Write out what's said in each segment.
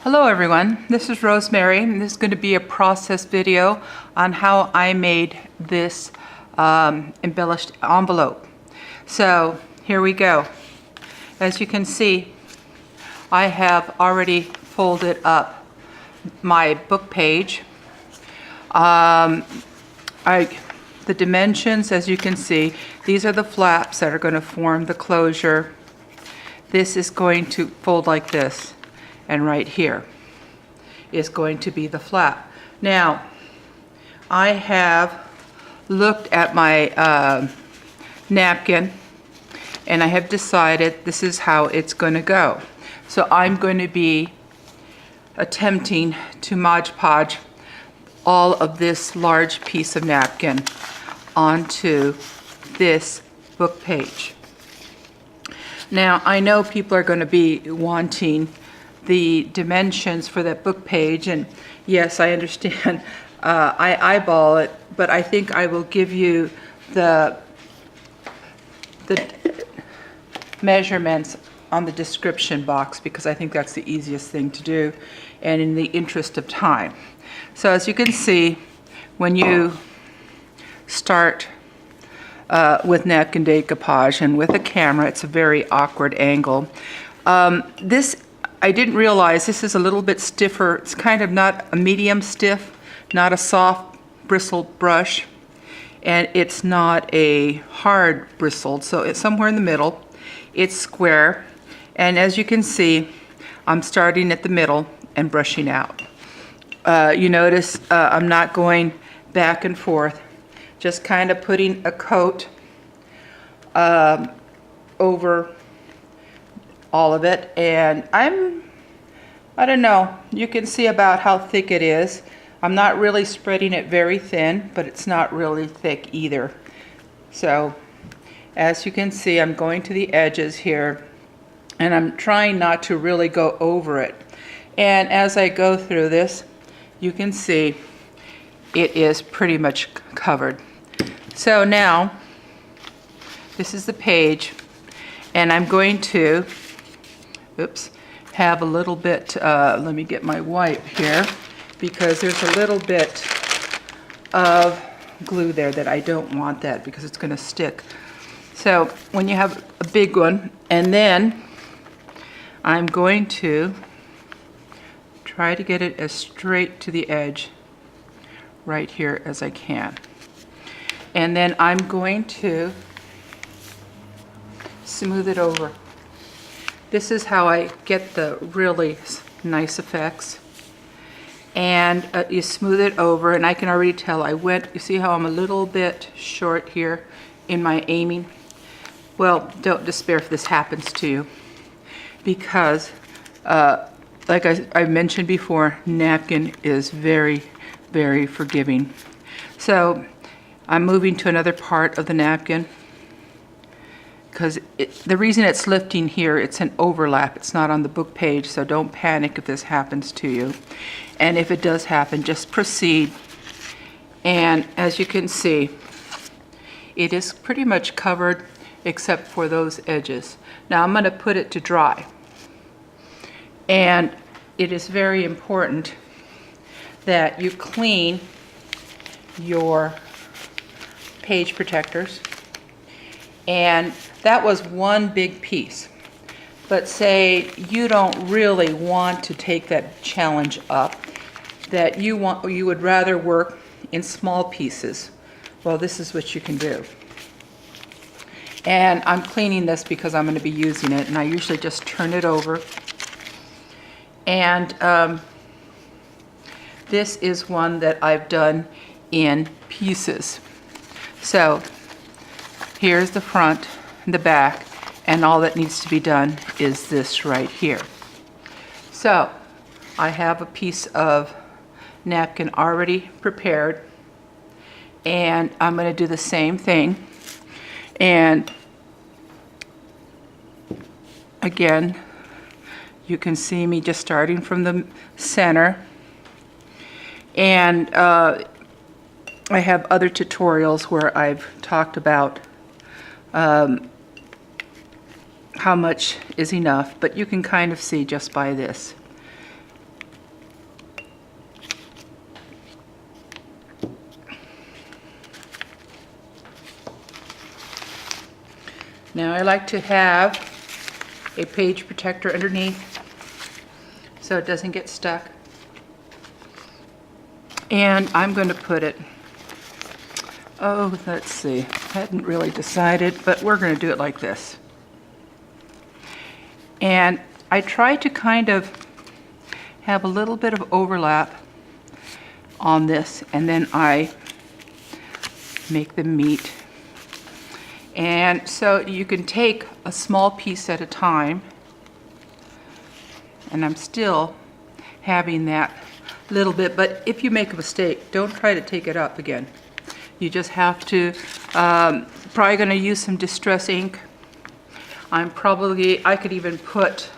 Hello everyone, this is Rosemary, and this is going to be a process video on how I made this embellished envelope. So here we go. As you can see, I have already folded up my book page. The dimensions, as you can see, these are the flaps that are going to form the closure. This is going to fold like this. And right here is going to be the flap. Now, I have looked at my napkin, and I have decided this is how it's going to go. So I'm going to be attempting to Mod Podge all of this large piece of napkin onto this book page. Now, I know people are going to be wanting the dimensions for that book page, and yes, I understand. I eyeball it, but I think I will give you the measurements on the description box, because I think that's the easiest thing to do and in the interest of time. So as you can see, when you start with napkin decoupage and with a camera, it's a very awkward angle. I didn't realize this is a little bit stiffer. It's kind of not a medium stiff, not a soft bristled brush, and it's not a hard bristled, so it's somewhere in the middle. It's square, and as you can see, I'm starting at the middle and brushing out. You notice I'm not going back and forth, just kind of putting a coat over all of it, and I don't know, you can see about how thick it is. I'm not really spreading it very thin, but it's not really thick either. So as you can see, I'm going to the edges here, and I'm trying not to really go over it. And as I go through this, you can see it is pretty much covered. So now this is the page, and I'm going to have a little bit, let me get my wipe here, because there's a little bit of glue there that I don't want that, because it's going to stick. So when you have a big one, and then I'm going to try to get it as straight to the edge right here as I can. And then I'm going to smooth it over. This is how I get the really nice effects. And you smooth it over, and I can already tell you see how I'm a little bit short here in my aiming? Well, don't despair if this happens to you, because like I mentioned before, napkin is very, very forgiving. So I'm moving to another part of the napkin, because the reason it's lifting here, it's an overlap. It's not on the book page, so don't panic if this happens to you. And if it does happen, just proceed. And as you can see, it is pretty much covered except for those edges. Now I'm going to put it to dry. And it is very important that you clean your page protectors. And that was one big piece. But say you don't really want to take that challenge up, that you would rather work in small pieces. Well, this is what you can do. And I'm cleaning this because I'm going to be using it, and I usually just turn it over. And this is one that I've done in pieces. So here's the front and the back, and all that needs to be done is this right here. So I have a piece of napkin already prepared, and I'm going to do the same thing. And again, you can see me just starting from the center, and I have other tutorials where I've talked about how much is enough, but you can kind of see just by this. Now I like to have a page protector underneath so it doesn't get stuck. And I'm going to put it, oh, let's see, I hadn't really decided, but we're going to do it like this. And I try to kind of have a little bit of overlap on this, and then I make them meet. And so you can take a small piece at a time, and I'm still having that little bit, but if you make a mistake, don't try to take it up again. You just have to, probably going to use some distress ink. I could even put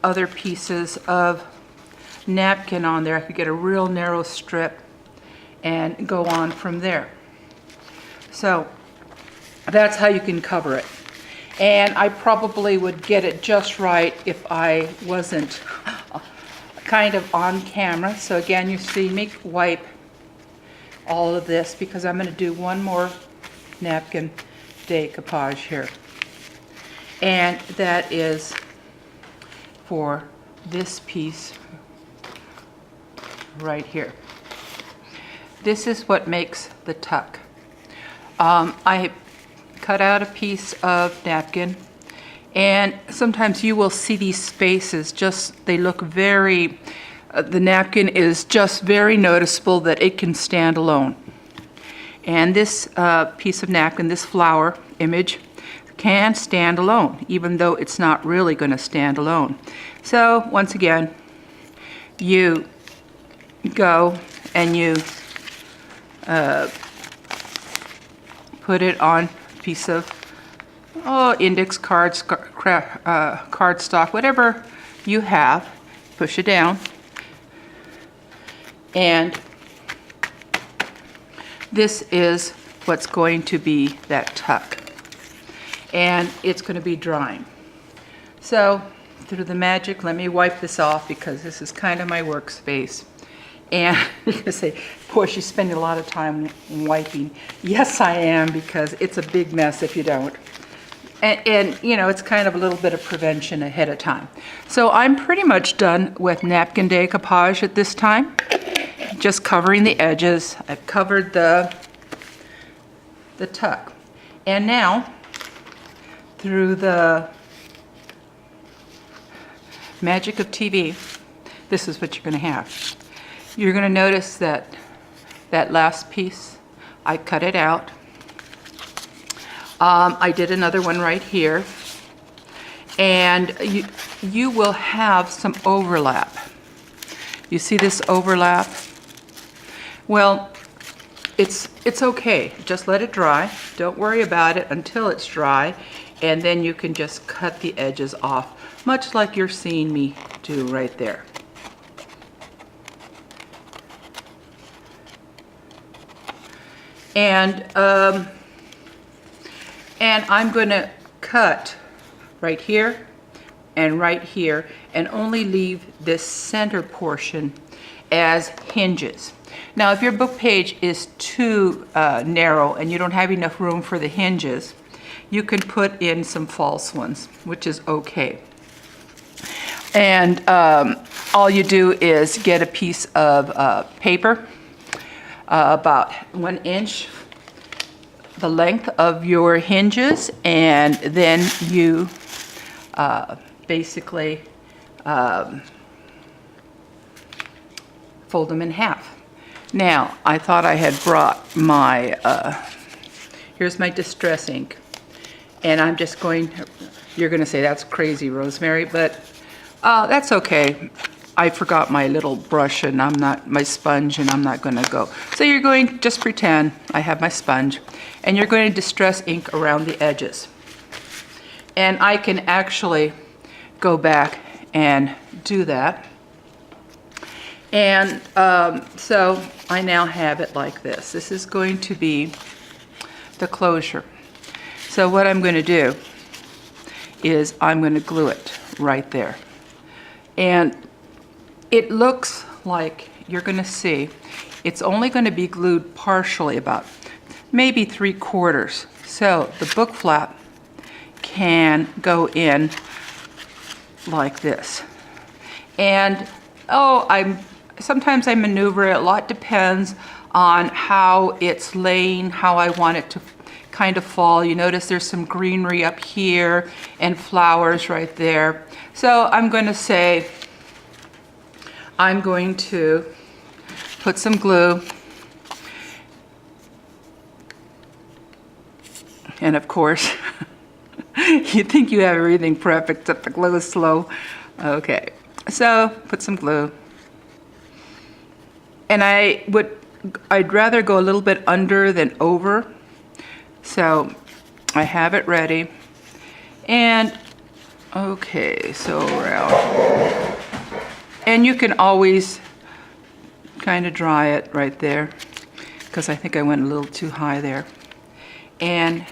other pieces of napkin on there. I could get a real narrow strip and go on from there. So that's how you can cover it. And I probably would get it just right if I wasn't kind of on camera. So again, you see me wipe all of this because I'm going to do one more napkin decoupage here. And that is for this piece right here. This is what makes the tuck. I cut out a piece of napkin, and sometimes you will see these spaces, they look very, the napkin is just very noticeable that it can stand alone. And this piece of napkin, this flower image, can stand alone, even though it's not really going to stand alone. So once again, you go and you put it on a piece of index cards, cardstock, whatever you have, push it down, and this is what's going to be that tuck, and it's going to be drying. So through the magic, let me wipe this off because this is kind of my workspace. And you're going to say, boy, she's spending a lot of time wiping. Yes, I am, because it's a big mess if you don't. And you know, it's kind of a little bit of prevention ahead of time. So I'm pretty much done with napkin decoupage at this time. Just covering the edges. I've covered the tuck. And now, through the magic of TV, this is what you're going to have. You're going to notice that that last piece, I cut it out. I did another one right here. And you will have some overlap. You see this overlap? Well, it's okay. Just let it dry. Don't worry about it until it's dry. And then you can just cut the edges off, much like you're seeing me do right there. And I'm going to cut right here and only leave this center portion as hinges. Now, if your book page is too narrow and you don't have enough room for the hinges, you can put in some false ones, which is okay. And all you do is get a piece of paper, about 1 inch the length of your hinges, and then you basically fold them in half. Now, I thought I had brought my, here's my distress ink, and I'm just going to, you're going to say, that's crazy, Rosemary, but that's okay. I forgot my little brush and my sponge, and I'm not going to go. So you're going to just pretend I have my sponge, and you're going to distress ink around the edges. And I can actually go back and do that. And so I now have it like this. This is going to be the closure. So what I'm going to do is I'm going to glue it right there. And it looks like, you're going to see, it's only going to be glued partially, about maybe 3/4. So the book flap can go in like this. And sometimes I maneuver it. A lot depends on how it's laying, how I want it to kind of fall. You notice there's some greenery up here and flowers right there. So I'm going to say, I'm going to put some glue. And of course, you think you have everything prepped except the glue is slow. Okay, so put some glue. And I'd rather go a little bit under than over. So I have it ready. And okay, so around. And you can always kind of dry it right there, because I think I went a little too high there. And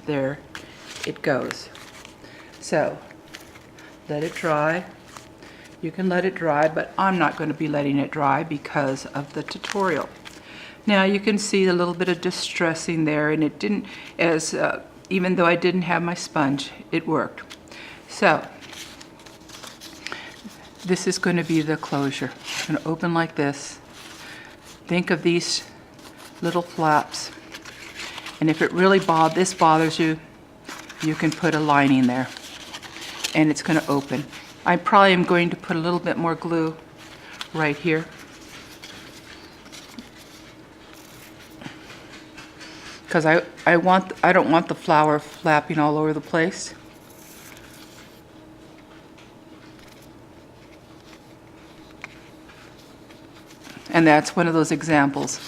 there it goes. So let it dry. You can let it dry, but I'm not going to be letting it dry because of the tutorial. Now you can see a little bit of distressing there, and it didn't, even though I didn't have my sponge, it worked. So this is going to be the closure. I'm going to open like this. Think of these little flaps. And if it really bothers you, you can put a lining there. And it's going to open. I probably am going to put a little bit more glue right here. Because I don't want the flower flapping all over the place. And that's one of those examples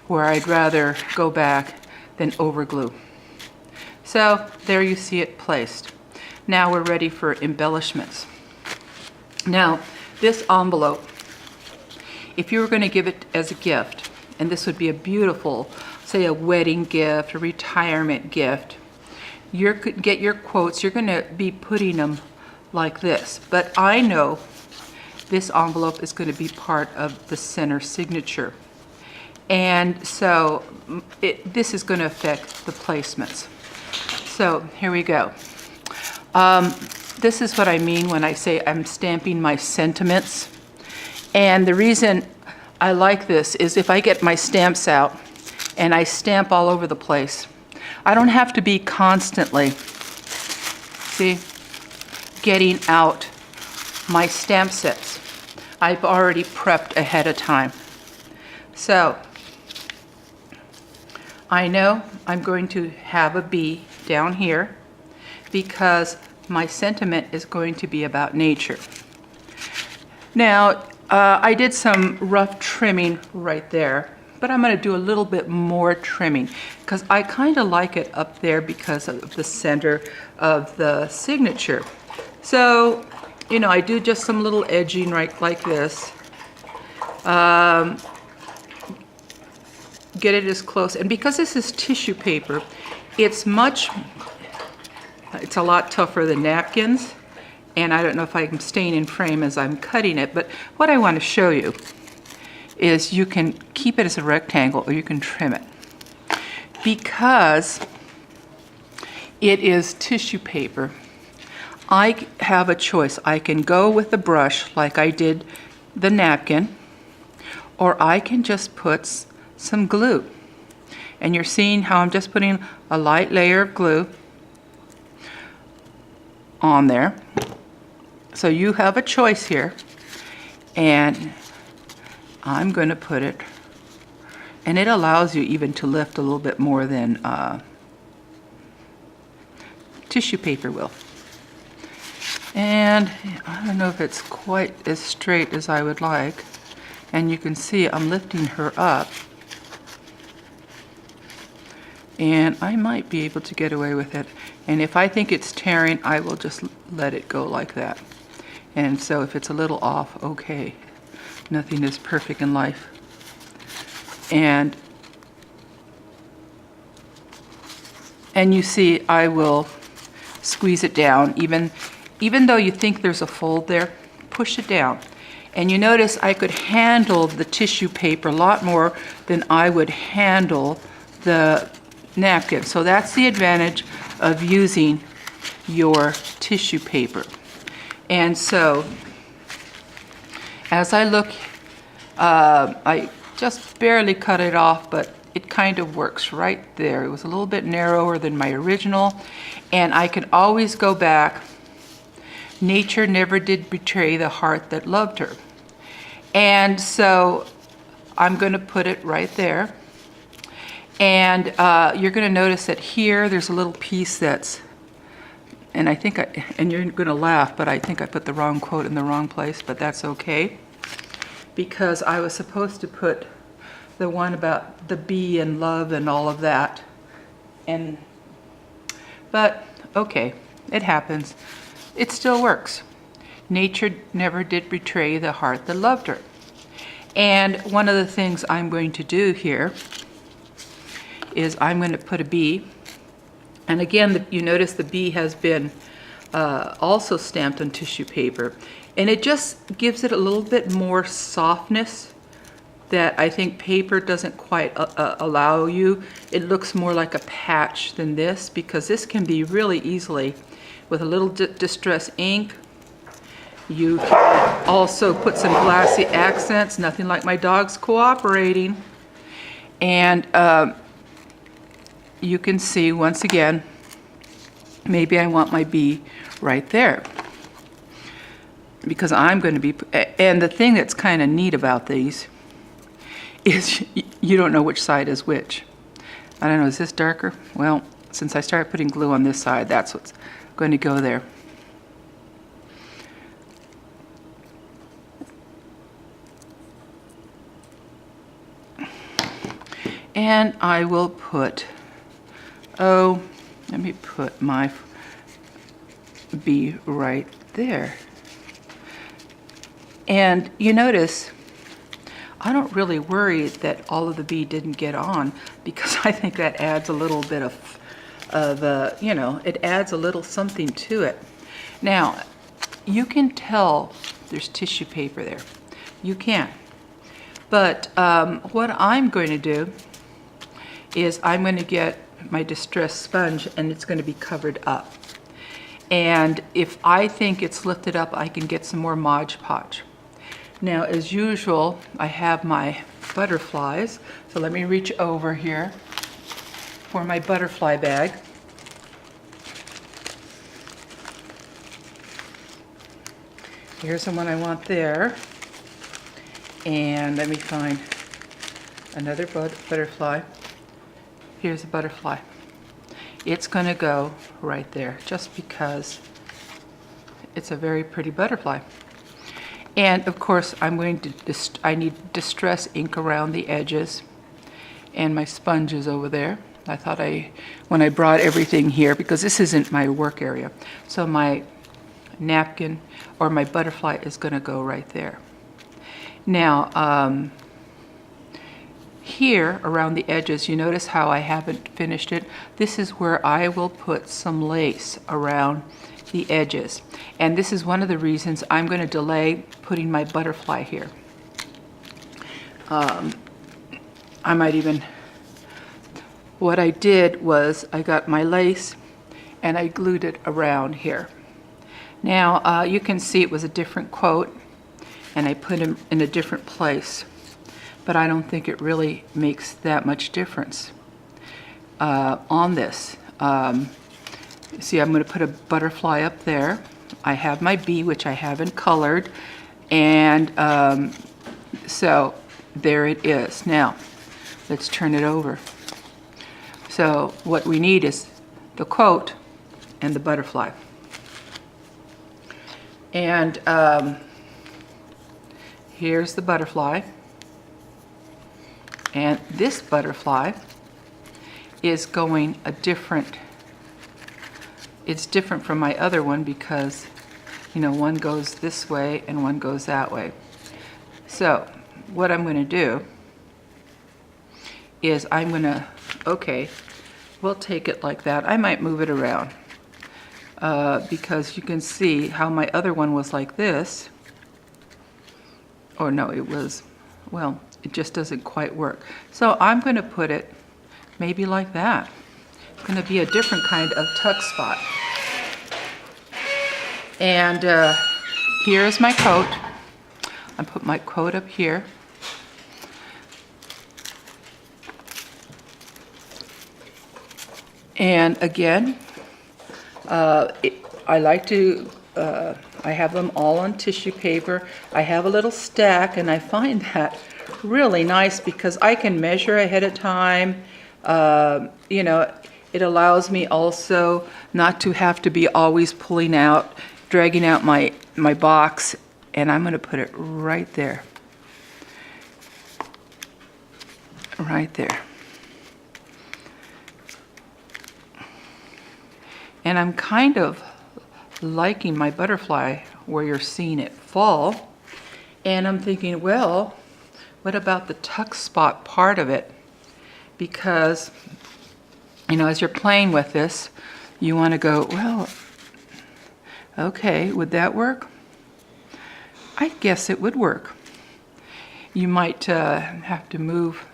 where I'd rather go back than over glue. So there you see it placed. Now we're ready for embellishments. Now this envelope, if you were going to give it as a gift, and this would be a beautiful, say a wedding gift, a retirement gift, you could get your quotes, you're going to be putting them like this. But I know this envelope is going to be part of the center signature. And so this is going to affect the placements. So here we go. This is what I mean when I say I'm stamping my sentiments. And the reason I like this is if I get my stamps out and I stamp all over the place, I don't have to be constantly, see, getting out my stamp sets. I've already prepped ahead of time. So I know I'm going to have a B down here because my sentiment is going to be about nature. Now, I did some rough trimming right there, but I'm going to do a little bit more trimming because I kind of like it up there because of the center of the signature. So, you know, I do just some little edging right like this. Get it as close, and because this is tissue paper, it's a lot tougher than napkins, and I don't know if I'm staying in frame as I'm cutting it, but what I want to show you is you can keep it as a rectangle or you can trim it. Because it is tissue paper, I have a choice. I can go with the brush like I did the napkin, or I can just put some glue. And you're seeing how I'm just putting a light layer of glue on there. So you have a choice here, and I'm going to put it, and it allows you even to lift a little bit more than tissue paper will. And I don't know if it's quite as straight as I would like, and you can see I'm lifting her up, and I might be able to get away with it. And if I think it's tearing, I will just let it go like that. And so if it's a little off, okay. Nothing is perfect in life. And you see, I will squeeze it down. Even though you think there's a fold there, push it down. And you notice I could handle the tissue paper a lot more than I would handle the napkin. So that's the advantage of using your tissue paper. And so as I look, I just barely cut it off, but it kind of works right there. It was a little bit narrower than my original, and I can always go back. Nature never did betray the heart that loved her. And so I'm going to put it right there. And you're going to notice that here there's a little piece that's, and I think and you're going to laugh, but I think I put the wrong quote in the wrong place, but that's okay. Because I was supposed to put the one about the bee and love and all of that. But okay, it happens. It still works. Nature never did betray the heart that loved her. And one of the things I'm going to do here is I'm going to put a bee. And again, you notice the bee has been also stamped on tissue paper. And it just gives it a little bit more softness that I think paper doesn't quite allow you. It looks more like a patch than this, because this can be really easily, with a little distress ink. You can also put some glassy accents, nothing like my dog's cooperating. And you can see, once again, maybe I want my bee right there. Because I'm going to be, and the thing that's kind of neat about these is you don't know which side is which. I don't know, is this darker? Well, since I started putting glue on this side, that's what's going to go there. And I will put, let me put my bee right there. And you notice, I don't really worry that all of the bee didn't get on, because I think that adds a little bit of it adds a little something to it. Now, you can tell there's tissue paper there. You can. But what I'm going to do is I'm going to get my distress sponge, and it's going to be covered up. And if I think it's lifted up, I can get some more Mod Podge. Now, as usual, I have my butterflies. So let me reach over here for my butterfly bag. Here's the one I want there. And let me find another butterfly. Here's a butterfly. It's going to go right there, just because it's a very pretty butterfly. And of course, I'm going to I need distress ink around the edges, and my sponge is over there. I thought when I brought everything here, because this isn't my work area, so my napkin or my butterfly is going to go right there. Now, here around the edges, you notice how I haven't finished it. This is where I will put some lace around the edges. And this is one of the reasons I'm going to delay putting my butterfly here. I might even, what I did was I got my lace and I glued it around here. Now you can see it was a different quote, and I put him in a different place, but I don't think it really makes that much difference on this. See, I'm going to put a butterfly up there. I have my bee, which I haven't colored, and so there it is. Now, let's turn it over. So what we need is the quote and the butterfly. And here's the butterfly. And this butterfly is going it's different from my other one, because, one goes this way and one goes that way. So what I'm going to do is I'm going to, we'll take it like that. I might move it around because you can see how my other one was like this. Or no, it was, it just doesn't quite work. So I'm going to put it maybe like that. going to be a different kind of tuck spot. And here's my coat. I put my coat up here. And again, I like to, I have them all on tissue paper. I have a little stack, and I find that really nice because I can measure ahead of time. You know, it allows me also not to have to be always pulling out, dragging out my box, and I'm going to put it right there. Right there. And I'm kind of liking my butterfly where you're seeing it fall. And I'm thinking, well, what about the tuck spot part of it? Because, you know, as you're playing with this, you want to go, well, okay, would that work? I guess it would work. You might have to move.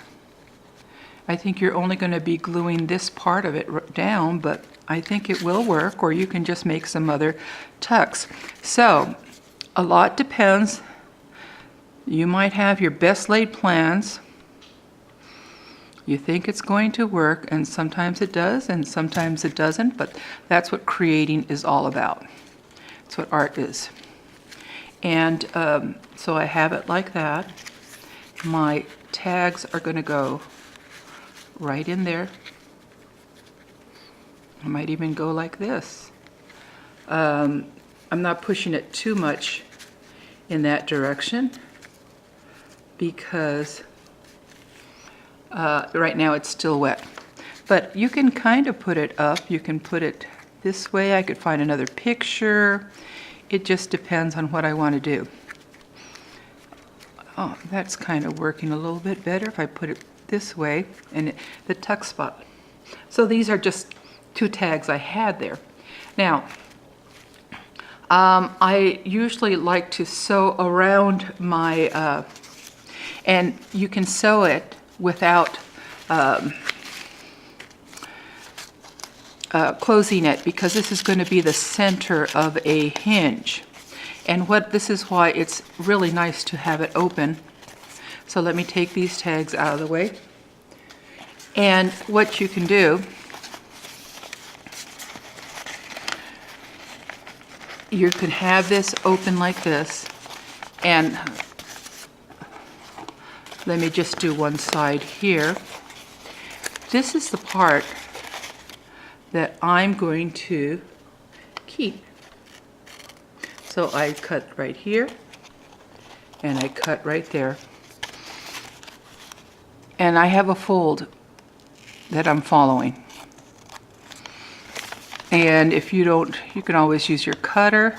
I think you're only going to be gluing this part of it down, but I think it will work, or you can just make some other tucks. So, a lot depends. You might have your best laid plans. You think it's going to work, and sometimes it does, and sometimes it doesn't, but that's what creating is all about. That's what art is. And so I have it like that. My tags are going to go right in there. I might even go like this. I'm not pushing it too much in that direction because right now it's still wet. But you can kind of put it up. You can put it this way. I could find another picture. It just depends on what I want to do. Oh, that's kind of working a little bit better if I put it this way and the tuck spot. So these are just 2 tags I had there. Now, I usually like to sew around my, and you can sew it without closing it because this is going to be the center of a hinge. And this is why it's really nice to have it open. So let me take these tags out of the way. And what you can do, you can have this open like this, and let me just do one side here. This is the part that I'm going to keep. So I cut right here, and I cut right there. And I have a fold that I'm following. And if you don't, you can always use your cutter.